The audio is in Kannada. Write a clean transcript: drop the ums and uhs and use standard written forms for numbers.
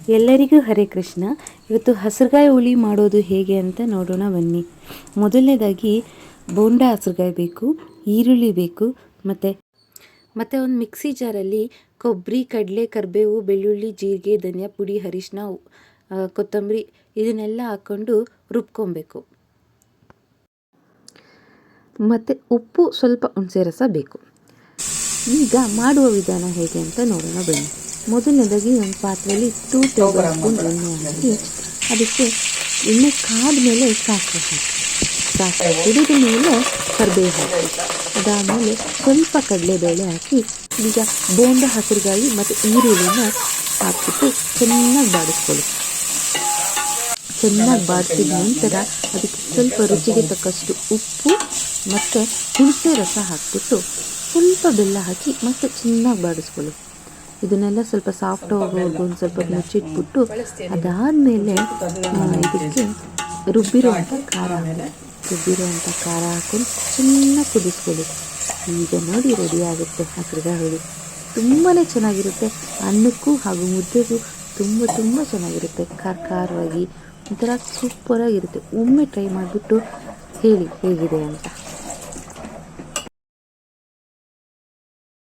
ಎಲ್ಲರಿಗೂ ಹರೇ ಕೃಷ್ಣ. ಇವತ್ತು ಹಸಿರುಗಾಯಿ ಹುಳಿ ಮಾಡೋದು ಹೇಗೆ ಅಂತ ನೋಡೋಣ ಬನ್ನಿ. ಮೊದಲನೇದಾಗಿ ಬೋಂಡ ಹಸಿರುಗಾಯಿ ಬೇಕು, ಈರುಳ್ಳಿ ಬೇಕು, ಮತ್ತು ಒಂದು ಮಿಕ್ಸಿ ಜಾರಲ್ಲಿ ಕೊಬ್ಬರಿ, ಕಡಲೆ, ಕರಿಬೇವು, ಬೆಳ್ಳುಳ್ಳಿ, ಜೀರಿಗೆ, ಧನಿಯಾ ಪುಡಿ, ಅರಿಶಿನ, ಕೊತ್ತಂಬರಿ ಇದನ್ನೆಲ್ಲ ಹಾಕ್ಕೊಂಡು ರುಬ್ಕೊಬೇಕು. ಮತ್ತು ಉಪ್ಪು, ಸ್ವಲ್ಪ ಹುಣಸೆ ರಸ ಬೇಕು. ಈಗ ಮಾಡುವ ವಿಧಾನ ಹೇಗೆ ಅಂತ ನೋಡೋಣ ಬನ್ನಿ. ಮೊದಲನೇದಾಗಿ ಒಂದು ಪಾತ್ರೆಯಲ್ಲಿ 2 ಟೇಬಲ್ ಸ್ಪೂನ್ ಎಣ್ಣೆ ಹಾಕಿ ಅದಕ್ಕೆ ಎಣ್ಣೆ ಕಾದ ಮೇಲೆ ಸಾಸಿವೆ ಹಾಕಿ, ಸಾಸಿವೆ ಸಿಡಿದ ಮೇಲೆ ಕರಿಬೇವು ಹಾಕಿ, ಅದಾದಮೇಲೆ ಸ್ವಲ್ಪ ಕಡಲೆಬೇಳೆ ಹಾಕಿ ಈಗ ಬೋಂಡ ಹಸಿರುಗಾಯಿ ಮತ್ತು ಈರುಳ್ಳಿನ ಹಾಕಿಬಿಟ್ಟು ಚೆನ್ನಾಗಿ ಬಾಡಿಸ್ಕೊಳ್ಳಿ. ಚೆನ್ನಾಗಿ ಬಾಡಿಸಿದ ನಂತರ ಅದಕ್ಕೆ ಸ್ವಲ್ಪ ರುಚಿಗೆ ತಕ್ಕಷ್ಟು ಉಪ್ಪು ಮತ್ತು ಹುಣಸೆ ರಸ ಹಾಕಿಬಿಟ್ಟು ಸ್ವಲ್ಪ ಬೆಲ್ಲ ಹಾಕಿ ಮತ್ತೆ ಚೆನ್ನಾಗಿ ಬಾಡಿಸ್ಕೊಳ್ಳಿ. ಇದನ್ನೆಲ್ಲ ಸ್ವಲ್ಪ ಸಾಫ್ಟ್ ಆಗೋವರೆಗೂ ಒಂದು ಸ್ವಲ್ಪ ಮುಚ್ಚಿಟ್ಬಿಟ್ಟು ಅದಾದಮೇಲೆ ಇದಕ್ಕೆ ರುಬ್ಬಿರುವಂಥ ಖಾರ ಹಾಕೊಂಡು ಚೆನ್ನಾಗಿ ಕುದಿಸ್ಕೊಳ್ಳಿ. ಈಗ ನೋಡಿ ರೆಡಿ ಆಗುತ್ತೆ ಹಸಿರುಗಾಯಿ ಹುಳಿ. ತುಂಬಾ ಚೆನ್ನಾಗಿರುತ್ತೆ. ಅನ್ನಕ್ಕೂ ಹಾಗೂ ಮುದ್ದೆಗೂ ತುಂಬ ಚೆನ್ನಾಗಿರುತ್ತೆ. ಖಾರವಾಗಿ ಒಂಥರ ಸೂಪರಾಗಿರುತ್ತೆ. ಒಮ್ಮೆ ಟ್ರೈ ಮಾಡಿಬಿಟ್ಟು ಹೇಳಿ ಹೇಗಿದೆ ಅಂತ.